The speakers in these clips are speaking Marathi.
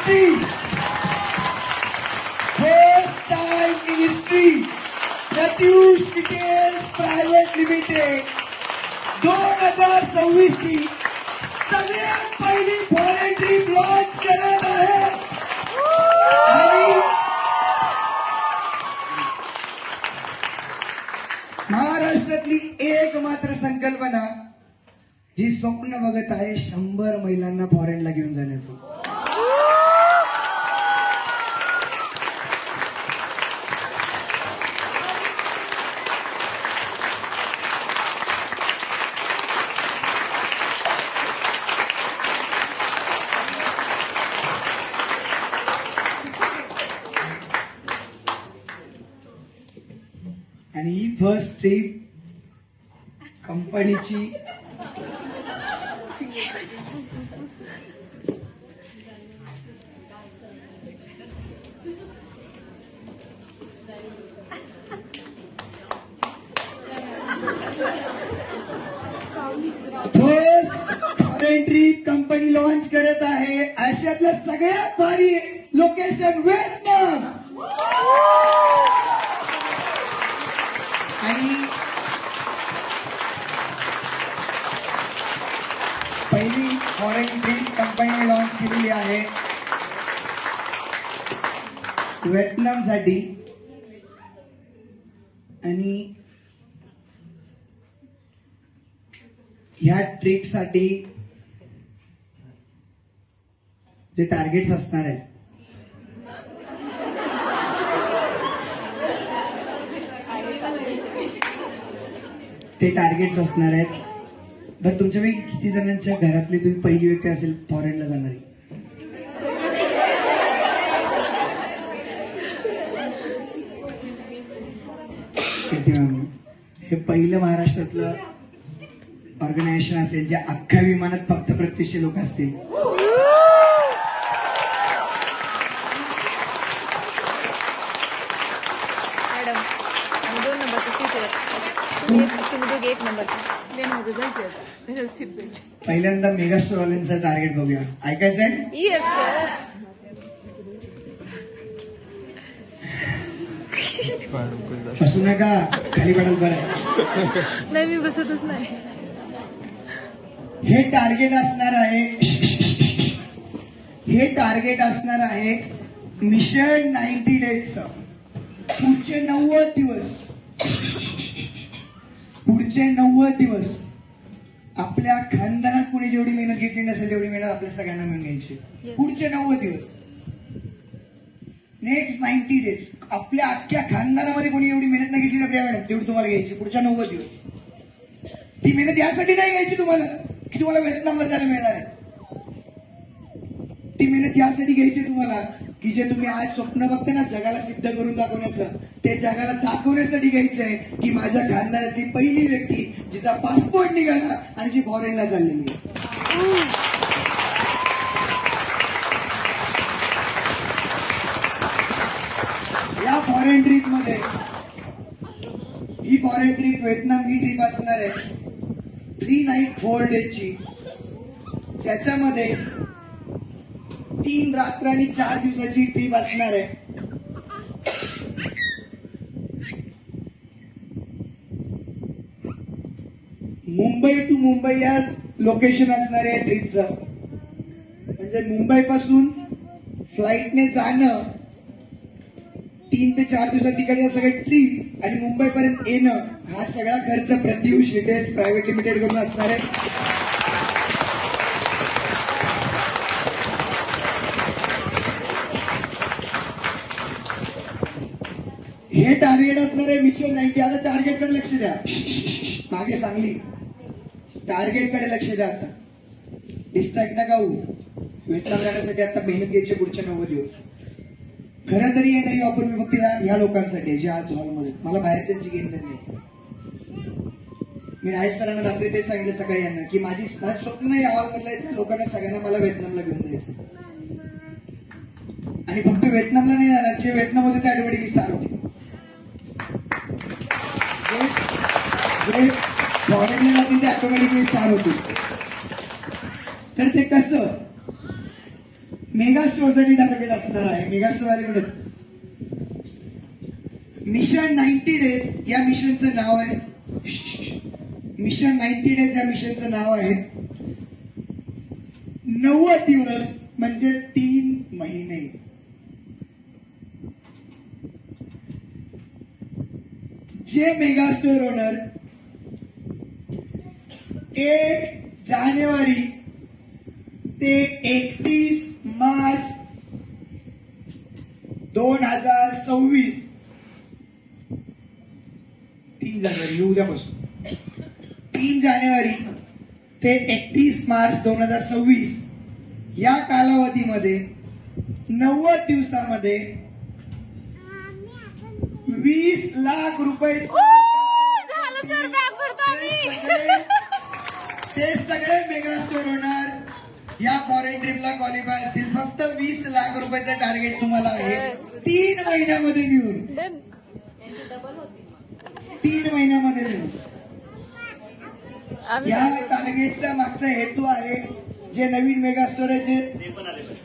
history. First time in history, Pratyush details private limited 2026 ची सगळ्यात पहिली फॉरेन ट्रिप लॉन्च करत आहे. आणि महाराष्ट्रातली एक मात्र संकल्पना जी स्वप्न बघत आहे 100 महिलांना फॉरेनला घेऊन जाण्याचं. आणि ही फर्स्ट ट्रिप कंपनीची फॉरेन ट्रिप कंपनी लॉन्च करत आहे. आशियातलं सगळ्यात भारी लोकेशन व्हिएतनाम. आणि पहिली फॉरेन ट्रिप कंपनीने लॉन्च केलेली आहे व्हिएतनामसाठी. आणि ह्या ट्रिपसाठी जे टार्गेट्स असणार आहेत ते टार्गेट्स असणार आहेत. बरं, तुमच्यापैकी किती जणांच्या घरातली तुम्ही पहिली व्यक्ती असेल फॉरेनला जाणारी? हे पहिलं महाराष्ट्रातलं ऑर्गनायझेशन असेल जे अख्ख्या विमानात फक्त 3500 लोक असतील. पहिल्यांदा मेगा स्टॉरवाल्यांचं टार्गेट बघूया. ऐकायचंय? बसू नका, खाली पडाल. बरं नाही, मी बसतच नाही. हे टार्गेट असणार आहे मिशन 90 डेजचं. पुढचे 90 दिवस आपल्या खानदानात कुणी जेवढी मेहनत घेतली नसेल तेवढी मेहनत आपल्या सगळ्यांना मिळून घ्यायची. पुढचे 90 दिवस, नेक्स्ट 90 डेज आपल्या अख्ख्या खानदानामध्ये कोणी एवढी मेहनत नाही घेतली ना मॅडम तेवढी तुम्हाला घ्यायची पुढच्या 90 दिवस. ती मेहनत यासाठी नाही घ्यायची तुम्हाला की तुम्हाला व्हिएतनामला जायला मिळणार आहे. ती मेहनत यासाठी घ्यायची तुम्हाला की जे तुम्ही आज स्वप्न बघता ना जगाला सिद्ध करून दाखवण्याचं, ते जगाला दाखवण्यासाठी घ्यायचंय की माझ्या खानदानातली पहिली व्यक्ती जिचा पासपोर्ट निघाला आणि जी फॉरेनला चाललेली आहे. या फॉरेन ट्रिप मध्ये ही फॉरेन ट्रिप व्हिएतनाम ही ट्रिप असणार आहे 3 नाईट 4 डेजची. त्याच्यामध्ये 3 रात्र आणि 4 दिवसाची ट्रिप असणार आहे. मुंबई टू मुंबई या लोकेशन असणार आहे ट्रिपचं. म्हणजे मुंबई पासून फ्लाईटने जाणं 3 ते 4 दिवसात तिकडे सगळे ट्रिप आणि मुंबईपर्यंत येणं हा सगळा खर्च प्रत्युष डिटेल्स प्रायव्हेट लिमिटेड कडून असणार आहे. हे टार्गेट असणार आहे मिशन 90. आता टार्गेट कडे लक्ष द्या. मागे सांगली, टार्गेट कडे लक्ष द्या. आता डिस्ट्रॅक्ट नका होऊ. व्हिएतनाम जाण्यासाठी आता मेहनत घ्यायची पुढच्या 90 दिवस. खरं तरी हे नाही ऑफर मी फक्त ह्या लोकांसाठी जे आज हॉलमध्ये, मला बाहेरच्यांची घेऊन नाही. मी राईट सरांना रात्री ते सांगितलं सकाळी यांना की माझी स्वप्न या हॉलमधल्या त्या लोकांना सगळ्यांना मला व्हिएतनामला घेऊन जायचं. आणि फक्त व्हिएतनामला नाही जाणार, जे व्हिएतनाम होते ते ऑटोमॅटिकली स्टार होते. फॉरेनला जातील ते ऑटोमॅटिकली स्टार होते. तर ते कसं मेगा स्टोअरसाठी टार्गेट असणार आहे. मेगा स्टोअर आले मिशन 90 डेज या मिशनचं नाव आहे. मिशन 90 डेज या मिशनचं नाव आहे. 90 दिवस म्हणजे 3 महिने. जे मेगा स्टोअर ओनर 1 जानेवारी ते 31 मार्च 2026 3 जानेवारी उद्यापासून 3 जानेवारी ते 31 मार्च 2026 या कालावधीमध्ये 90 दिवसामध्ये 20 लाख रुपये ते सगळे मेगा स्टोर ओनर या फॉरेन ट्रिपला क्वालिफाय असतील. फक्त 20 लाख रुपयाचं टार्गेट तुम्हाला आहे 3 महिन्यामध्ये मिळून. 3 महिन्यामध्ये मिळून या टार्गेटचा मागचा हेतू आहे जे नवीन मेगा स्टोर आहेत,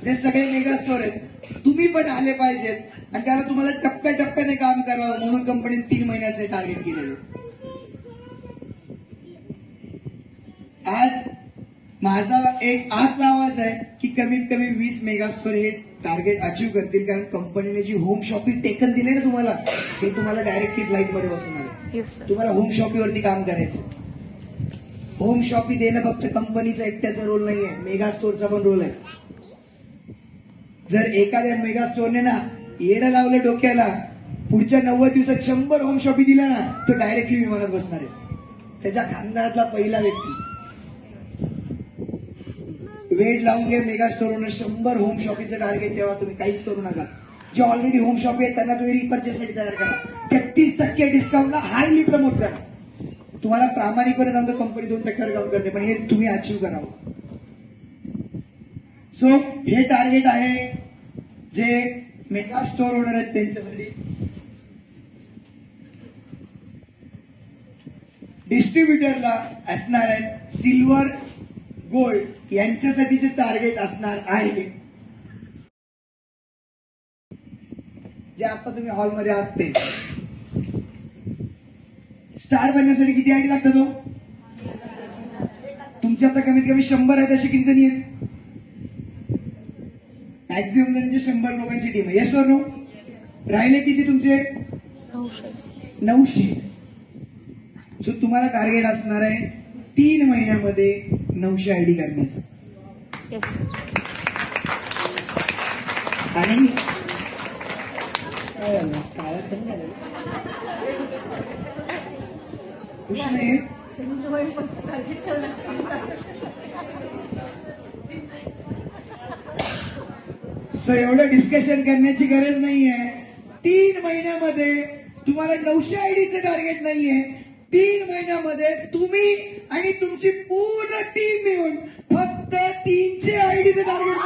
जे सगळे मेगा स्टोर आहेत तुम्ही पण आले पाहिजेत आणि त्याला तुम्हाला टप्प्याटप्प्याने काम करावं म्हणून कंपनीने 3 महिन्याचे टार्गेट केलेले. आज माझा एक आत आवाज आहे की कमीत कमी 20 मेगा स्टोर हे टार्गेट अचीव करतील, कारण कंपनीने जी होम शॉपिंग टेकन दिले ना तुम्हाला, ते तुम्हाला डायरेक्टली फ्लाईट मध्ये बसून आले. तुम्हाला होम शॉपिंगवरती काम करायचं. होम शॉपिंग देणं फक्त कंपनीचा एकट्याचा रोल नाहीये, मेगा स्टोअरचा पण रोल आहे. जर एखाद्या मेगा स्टोअरने ना येडं लावलं डोक्याला, पुढच्या 90 दिवसात 100 होम शॉपिंग दिला ना, तो डायरेक्टली विमानात बसणार आहे. त्याच्या खानदानातला पहिला व्यक्ती. वेळ लावून घे मेगा स्टोअरवर 100 होम शॉपिंगचं टार्गेट ठेवा. तुम्ही काहीच करू नका. जे ऑलरेडी होम शॉपिंग आहेत त्यांना तुम्ही रिपर्चेससाठी तयार करा. 33% डिस्काउंटला हायली प्रमोट करा. तुम्हाला प्रामाणिकपणे सांगतो कंपनी 2% काम करते, पण हे तुम्ही अचीव करावं. सो हे टार्गेट आहे जे मेगा स्टोअर ओनर आहेत त्यांच्यासाठी. डिस्ट्रीब्युटरला असणार आहे सिल्वर गोल्ड यांच्यासाठीचे टार्गेट असणार आहे जे आता तुम्ही हॉलमध्ये आहात ते. स्टार बनण्यासाठी किती आयडी लागतात हो? तुमच्या आता कमीत कमी 100 आहेत, अशी किती जणी आहेत? मॅक्झिमम म्हणजे 100 लोकांची टीम आहे. येस और नो? राहिले किती तुमचे? 900. सो तुम्हाला टार्गेट असणार आहे 3 महिन्यामध्ये 900 आयडी करण्याचं. आणि काय झालं? काळा पण झालं. खुश नाही? सो एवढं डिस्कशन करण्याची गरज नाहीये. 3 महिन्यामध्ये तुम्हाला 900 आयडीचं टार्गेट नाहीये. 3 महिन्यामध्ये तुम्ही आणि तुमची पूर्ण टीम मिळून फक्त 300 आयडीचं टार्गेट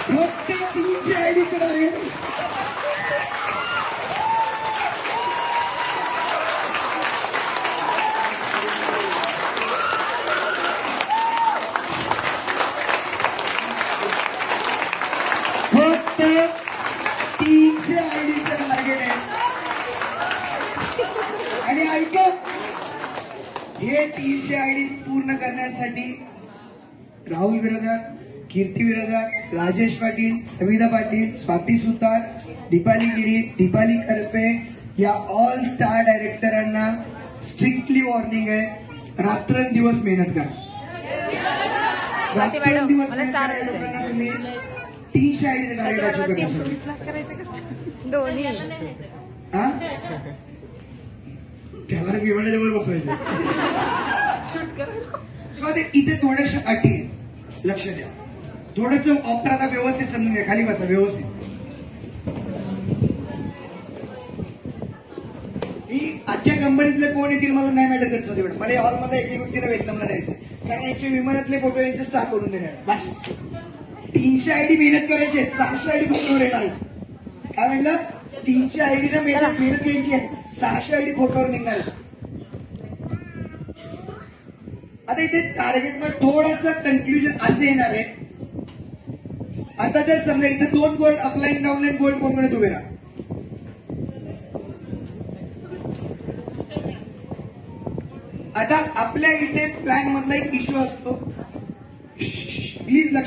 फक्त 300 आयडीचं टार्गेट. फक्त 300 आयडीचं टार्गेट आहे. आणि ऐका, हे 300 आयडी पूर्ण करण्यासाठी राहुल विरोधात, कीर्ती विरोधात, राजेश पाटील, सविता पाटील, स्वाती सुतार, दीपाली गिरी, दीपाली करपे या ऑल स्टार डायरेक्टरांना स्ट्रिक्टली वॉर्निंग आहे, रात्रंदिवस मेहनत करा. रात्रंदिवस मेहनत करा. तुम्ही 300 आयडी टार्गेट अचीव करण्यासाठी. दोन्ही त्याला विमानाच्या वर बसवायचं. इथे थोड्याशा अटी आहेत, लक्ष द्या. थोडस ऑप्टर आता व्यवस्थित समजून घ्या. खाली बसा व्यवस्थित. ही आजच्या कंपनीतले कोण येतील मला नाही मॅटर करत होते. मला हॉलमध्ये एका व्यक्तीला वेतनला द्यायचं, कारण याचे विमानातले फोटो यांचे स्टाफ करून देणार. बस 300 आयडी मेहनत करायची, 600 आयडी फोटोवर येणार. काय म्हणलं? 300 आयडीला मेहनत घ्यायची आहे, 600 आयडी फोटोवर निघणार. आता इथे टार्गेट मध्ये थोडस कन्फ्युजन असे येणार आहे. आता जर समजा इथे 2 गोल्ड अपलाईन डाऊनलाईन गोल्ड कोण म्हणत उभे राहा. आता आपल्या इथे प्लॅन मधला एक इश्यू असतो. प्लीज लक्ष